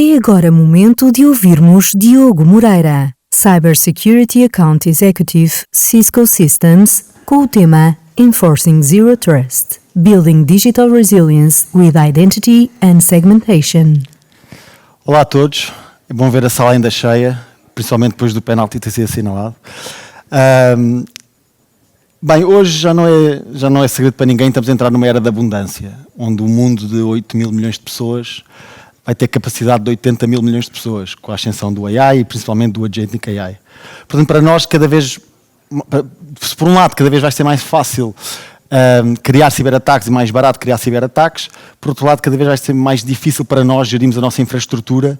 É agora momento de ouvirmos Diogo Moreira, Cybersecurity Account Executive, Cisco Systems, com o tema Enforcing Zero Trust, Building Digital Resilience with Identity and Segmentation. Olá a todos, é bom ver a sala ainda cheia, principalmente depois do penalti ter sido assinalado. Bem, hoje já não é segredo para ninguém, estamos a entrar numa era de abundância, onde o mundo de 8 mil milhões de pessoas vai ter capacidade de 80 mil milhões de pessoas, com a ascensão do AI e principalmente do Agentic AI. Portanto, para nós, cada vez, por um lado, cada vez vai ser mais fácil criar ciberataques e mais barato criar ciberataques, por outro lado, cada vez vai ser mais difícil para nós gerirmos a nossa infraestrutura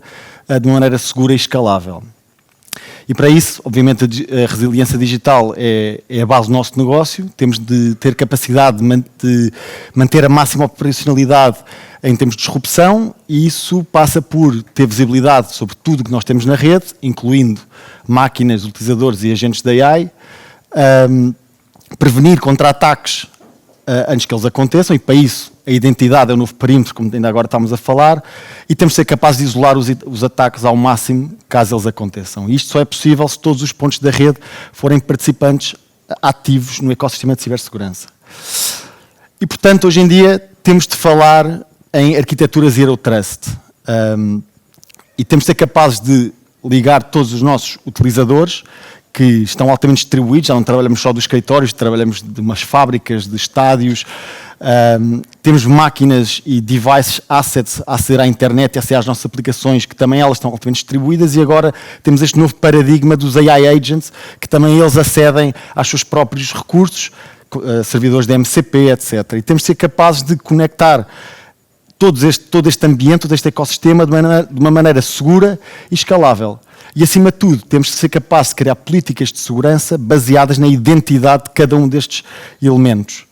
de uma maneira segura e escalável. E para isso, obviamente, a resiliência digital é a base do nosso negócio. Temos de ter capacidade de manter a máxima operacionalidade em termos de disrupção, e isso passa por ter visibilidade sobre tudo que nós temos na rede, incluindo máquinas, utilizadores e agentes da AI, prevenir contra-ataques antes que eles aconteçam, e para isso a identidade é o novo perímetro, como ainda agora estamos a falar, e temos de ser capazes de isolar os ataques ao máximo, caso eles aconteçam. E isto só é possível se todos os pontos da rede forem participantes ativos no ecossistema de cibersegurança. E, portanto, hoje em dia temos de falar em arquitetura Zero Trust. E temos de ser capazes de ligar todos os nossos utilizadores, que estão altamente distribuídos, já não trabalhamos só dos escritórios, trabalhamos de umas fábricas, de estádios, temos máquinas e devices, assets a aceder à internet e a aceder às nossas aplicações, que também elas estão altamente distribuídas, e agora temos este novo paradigma dos AI agents, que também eles acedem aos seus próprios recursos, servidores de MCP, etc. E temos de ser capazes de conectar todo este ambiente, todo este ecossistema de uma maneira segura e escalável. E, acima de tudo, temos de ser capazes de criar políticas de segurança baseadas na identidade de cada um destes elementos.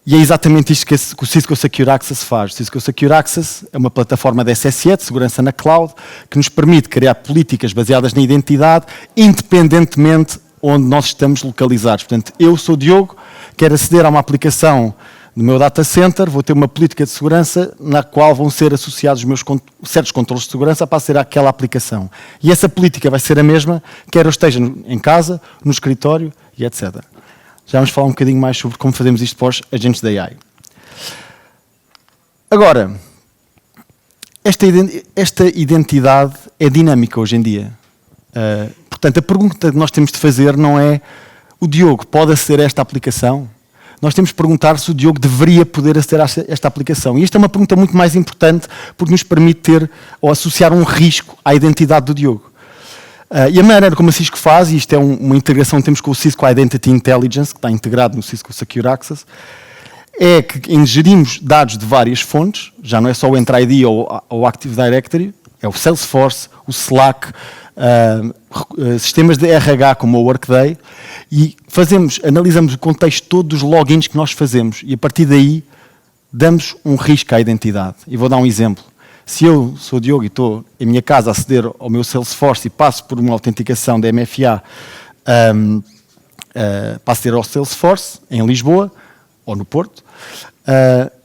E é exatamente isto que o Cisco Secure Access faz. O Cisco Secure Access é uma plataforma de SSE, de segurança na cloud, que nos permite criar políticas baseadas na identidade, independentemente onde nós estamos localizados. Portanto, eu sou Diogo, quero aceder a uma aplicação no meu data center, vou ter uma política de segurança na qual vão ser associados os meus certos controles de segurança para aceder àquela aplicação. E essa política vai ser a mesma, quer eu esteja em casa, no escritório e etc. Já vamos falar um bocadinho mais sobre como fazemos isto para os agentes da AI. Agora, esta identidade é dinâmica hoje em dia. Portanto, a pergunta que nós temos de fazer não é: o Diogo pode aceder a esta aplicação? Nós temos de perguntar se o Diogo deveria poder aceder a esta aplicação. E esta é uma pergunta muito mais importante, porque nos permite ter ou associar um risco à identidade do Diogo. E a maneira como a Cisco faz, e isto é uma integração que temos com o Cisco Identity Intelligence, que está integrado no Cisco Secure Access, é que ingerimos dados de várias fontes, já não é só o Entra ID ou o Active Directory, é o Salesforce, o Slack, sistemas de RH como o Workday, e analisamos o contexto todo dos logins que nós fazemos, e a partir daí damos um risco à identidade. E vou dar um exemplo. Se eu sou o Diogo e estou em minha casa a aceder ao meu Salesforce e passo por uma autenticação da MFA para aceder ao Salesforce em Lisboa ou no Porto,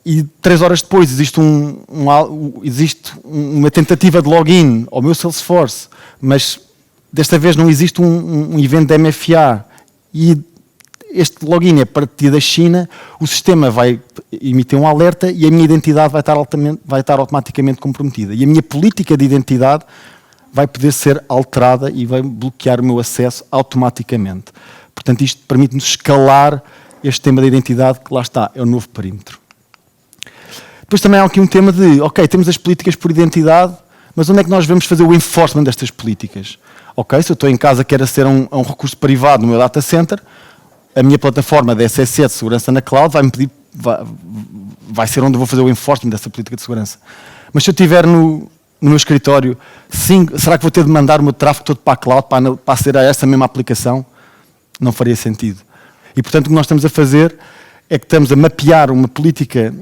e 3 horas depois existe uma tentativa de login ao meu Salesforce, mas desta vez não existe um evento da MFA, e este login é partido da China, o sistema vai emitir um alerta e a minha identidade vai estar automaticamente comprometida. E a minha política de identidade vai poder ser alterada e vai bloquear o meu acesso automaticamente. Portanto, isto permite-nos escalar este tema da identidade, que lá está, é o novo perímetro. Depois também há aqui um tema de, ok, temos as políticas por identidade, mas onde é que nós vamos fazer o enforcement destas políticas? Ok, se eu estou em casa e quero aceder a um recurso privado no meu data center, a minha plataforma de SSE de segurança na cloud vai-me pedir, vai ser onde eu vou fazer o enforcement dessa política de segurança. Mas se eu estiver no meu escritório, será que vou ter de mandar o meu tráfego todo para a cloud para aceder a essa mesma aplicação? Não faria sentido. E, portanto, o que nós estamos a fazer é que estamos a mapear uma política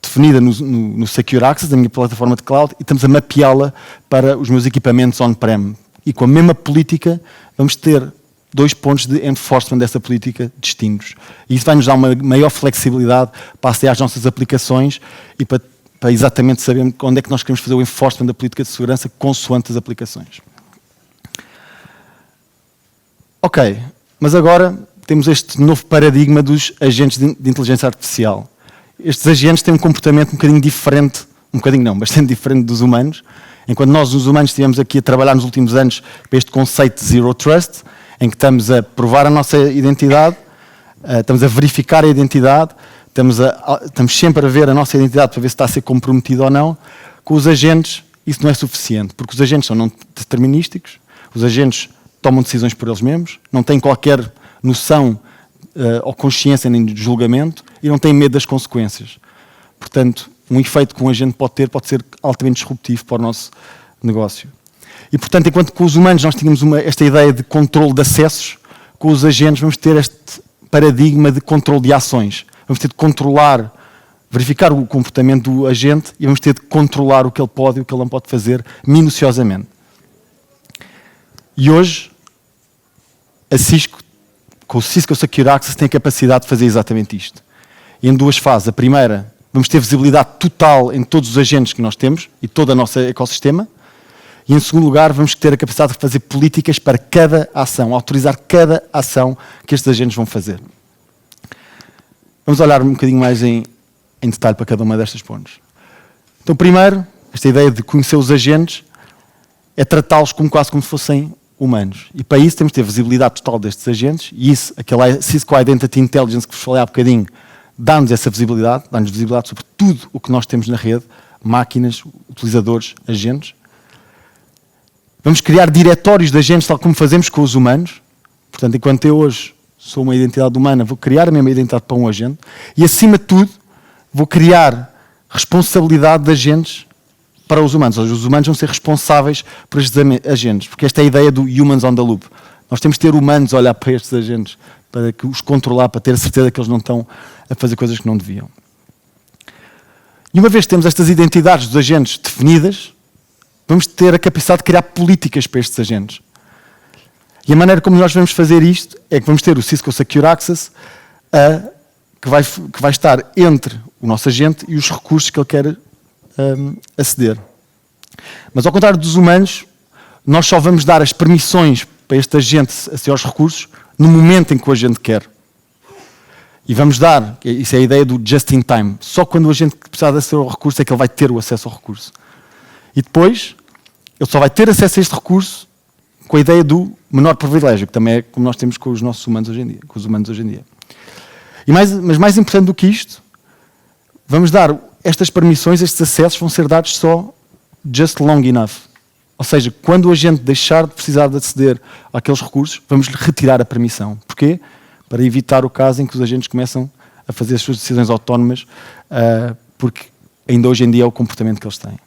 definida no Secure Access, da minha plataforma de cloud, e estamos a mapeá-la para os meus equipamentos on-prem. E com a mesma política vamos ter 2 pontos de enforcement dessa política distintos. E isso vai nos dar uma maior flexibilidade para aceder às nossas aplicações e para para exatamente saber onde é que nós queremos fazer o enforcement da política de segurança consoante as aplicações. Ok, mas agora temos este novo paradigma dos agentes de inteligência artificial. Estes agentes têm um comportamento um bocadinho diferente, um bocadinho não, bastante diferente dos humanos. Enquanto nós, os humanos, estivemos aqui a trabalhar nos últimos anos para este conceito de Zero Trust, em que estamos a provar a nossa identidade, estamos a verificar a identidade, estamos sempre a ver a nossa identidade para ver se está a ser comprometida ou não. Com os agentes, isso não é suficiente, porque os agentes são não determinísticos, os agentes tomam decisões por eles mesmos, não têm qualquer noção ou consciência nem de julgamento e não têm medo das consequências. Portanto, um efeito que um agente pode ser altamente disruptivo para o nosso negócio. E, portanto, enquanto com os humanos nós tínhamos esta ideia de controle de acessos, com os agentes vamos ter este paradigma de controle de ações. Vamos ter de controlar, verificar o comportamento do agente e vamos ter de controlar o que ele pode e o que ele não pode fazer minuciosamente. E hoje, a Cisco, com o Cisco Secure Access, tem a capacidade de fazer exatamente isto. E em duas fases. A primeira, vamos ter visibilidade total em todos os agentes que nós temos e todo o nosso ecossistema. E em segundo lugar, vamos ter a capacidade de fazer políticas para cada ação, autorizar cada ação que estes agentes vão fazer. Vamos olhar um bocadinho mais em detalhe para cada uma destas pontos. Então, primeiro, esta ideia de conhecer os agentes é tratá-los quase como se fossem humanos. E para isso temos de ter visibilidade total destes agentes, e isso, aquela Cisco Identity Intelligence que vos falei há bocadinho, dá-nos essa visibilidade, dá-nos visibilidade sobre tudo o que nós temos na rede, máquinas, utilizadores, agentes. Vamos criar diretórios de agentes, tal como fazemos com os humanos. Portanto, enquanto eu hoje sou uma identidade humana, vou criar a mesma identidade para um agente, e acima de tudo, vou criar responsabilidade de agentes para os humanos. Ou seja, os humanos vão ser responsáveis por estes agentes, porque esta é a ideia do humans on the loop. Nós temos de ter humanos a olhar para estes agentes, para os controlar, para ter a certeza que eles não estão a fazer coisas que não deviam. E uma vez que temos estas identidades dos agentes definidas, vamos ter a capacidade de criar políticas para estes agentes. E a maneira como nós vamos fazer isto é que vamos ter o Cisco Secure Access que vai estar entre o nosso agente e os recursos que ele quer aceder. Mas ao contrário dos humanos, nós só vamos dar as permissões para este agente aceder aos recursos no momento em que o agente quer. E vamos dar, isso é a ideia do just in time, só quando o agente precisar de aceder ao recurso é que ele vai ter o acesso ao recurso. E depois, ele só vai ter acesso a este recurso com a ideia do menor privilégio, que também é como nós temos com os nossos humanos hoje em dia, com os humanos hoje em dia. Mas mais importante do que isto, vamos dar estas permissões, estes acessos vão ser dados só just long enough. Ou seja, quando o agente deixar de precisar de aceder àqueles recursos, vamos lhe retirar a permissão. Porquê? Para evitar o caso em que os agentes começam a fazer as suas decisões autónomas, porque ainda hoje em dia é o comportamento que eles têm.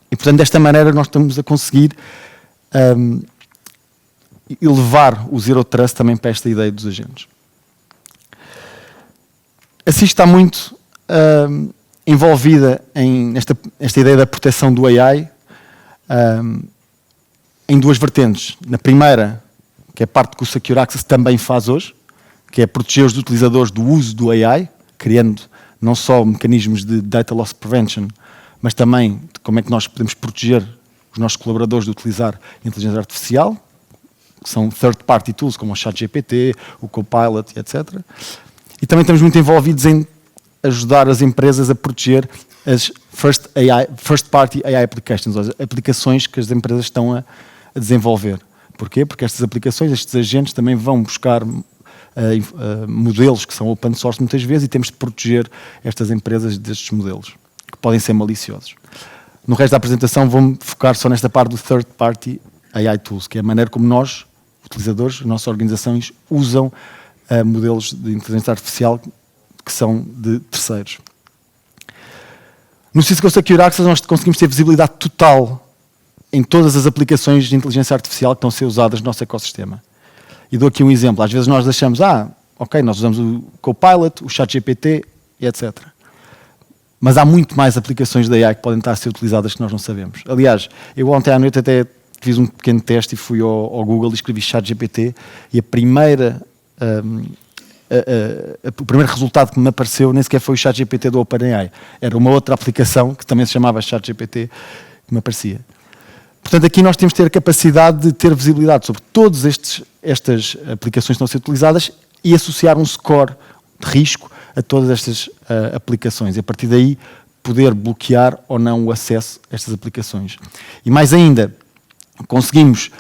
E, portanto, desta maneira nós estamos a conseguir elevar o Zero Trust também para esta ideia dos agentes. Assim está muito envolvida nesta ideia da proteção do AI em duas vertentes. Na primeira, que é a parte que o Secure Access também faz hoje, que é proteger os utilizadores do uso do AI, criando não só mecanismos de data loss prevention, mas também de como é que nós podemos proteger os nossos colaboradores de utilizar inteligência artificial, que são third-party tools, como o ChatGPT, o Copilot, etc. E também estamos muito envolvidos em ajudar as empresas a proteger as first-party AI applications, ou as aplicações que as empresas estão a desenvolver. Porquê? Porque estas aplicações, estes agentes também vão buscar modelos que são open source muitas vezes e temos de proteger estas empresas destes modelos, que podem ser maliciosos. No resto da apresentação vou-me focar só nesta parte do third party AI tools, que é a maneira como nós, utilizadores, as nossas organizações, usam modelos de inteligência artificial que são de terceiros. No Cisco Secure Access nós conseguimos ter visibilidade total em todas as aplicações de inteligência artificial que estão a ser usadas no nosso ecossistema. E dou aqui um exemplo. Às vezes nós achamos, ok, nós usamos o Copilot, o ChatGPT e etc. Mas há muito mais aplicações da AI que podem estar a ser utilizadas que nós não sabemos. Aliás, eu ontem à noite até fiz um pequeno teste e fui ao Google e escrevi ChatGPT e a primeira o primeiro resultado que me apareceu nem sequer foi o ChatGPT do OpenAI. Era uma outra aplicação que também se chamava ChatGPT que me aparecia. Portanto, aqui nós temos de ter a capacidade de ter visibilidade sobre todas estas aplicações que estão a ser utilizadas e associar um score de risco a todas estas aplicações. E a partir daí poder bloquear ou não o acesso a estas aplicações. E mais ainda, conseguimos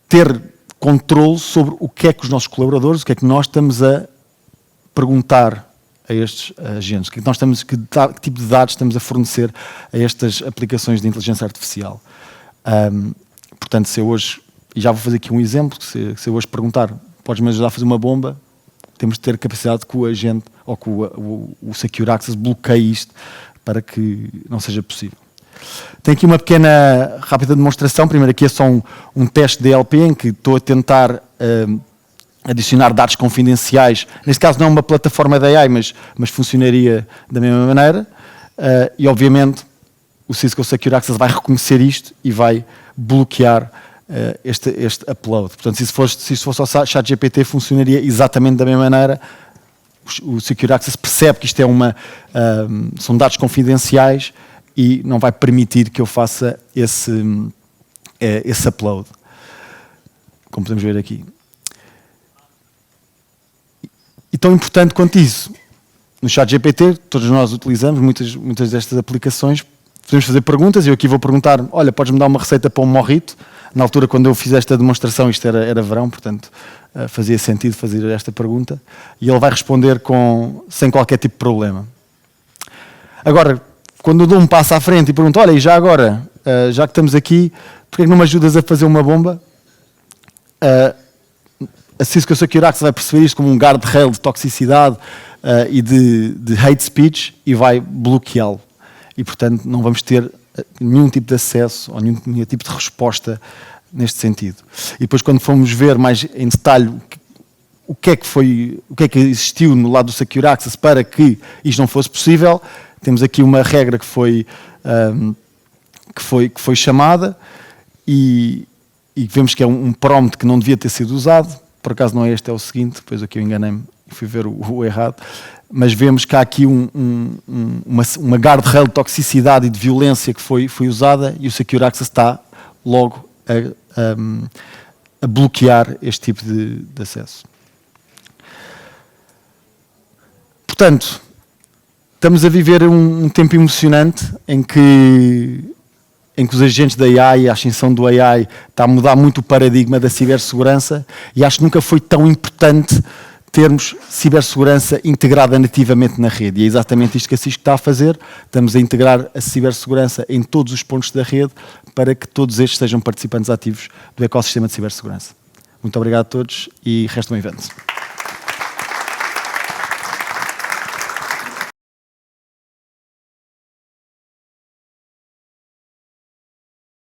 ter controle sobre o que é que os nossos colaboradores, o que é que nós estamos a perguntar a estes agentes, que tipo de dados estamos a fornecer a estas aplicações de inteligência artificial. Portanto, se eu hoje, e já vou fazer aqui um exemplo, se eu hoje perguntar, podes-me ajudar a fazer uma bomba, temos de ter capacidade que o agente ou que o Secure Access bloqueie isto para que não seja possível. Tenho aqui uma pequena, rápida demonstração. Primeiro aqui é só um teste de DLP em que estou a tentar adicionar dados confidenciais. Neste caso não é uma plataforma da AI, mas funcionaria da mesma maneira. E obviamente o Cisco Secure Access vai reconhecer isto e vai bloquear este upload. Portanto, se isto fosse ao ChatGPT, funcionaria exatamente da mesma maneira. O Secure Access percebe que isto são dados confidenciais e não vai permitir que eu faça esse upload, como podemos ver aqui. E tão importante quanto isso, no ChatGPT, todos nós utilizamos muitas destas aplicações, podemos fazer perguntas, e eu aqui vou perguntar, olha, podes-me dar uma receita para um morrito? Na altura, quando eu fiz esta demonstração, isto era verão, portanto, fazia sentido fazer esta pergunta, e ele vai responder sem qualquer tipo de problema. Agora, quando eu dou um passo à frente e pergunto, olha, e já agora, já que estamos aqui, porquê que não me ajudas a fazer uma bomba? A Cisco Secure Access vai perceber isto como um guardrail de toxicidade e de hate speech e vai bloqueá-lo. E, portanto, não vamos ter nenhum tipo de acesso ou nenhum tipo de resposta neste sentido. E depois, quando formos ver mais em detalhe o que é que existiu no lado do Secure Access para que isto não fosse possível, temos aqui uma regra que foi chamada e vemos que é um prompt que não devia ter sido usado. Por acaso não é este, é o seguinte, depois aqui eu enganei-me e fui ver o errado. Mas vemos que há aqui uma guardrail de toxicidade e de violência que foi usada e o Secure Access está logo a bloquear este tipo de acesso. Portanto, estamos a viver um tempo emocionante em que os agentes da AI, a ascensão do AI, está a mudar muito o paradigma da cibersegurança e acho que nunca foi tão importante termos cibersegurança integrada nativamente na rede. E é exatamente isto que a Cisco está a fazer. Estamos a integrar a cibersegurança em todos os pontos da rede para que todos estes sejam participantes ativos do ecossistema de cibersegurança. Muito obrigado a todos e resto um evento.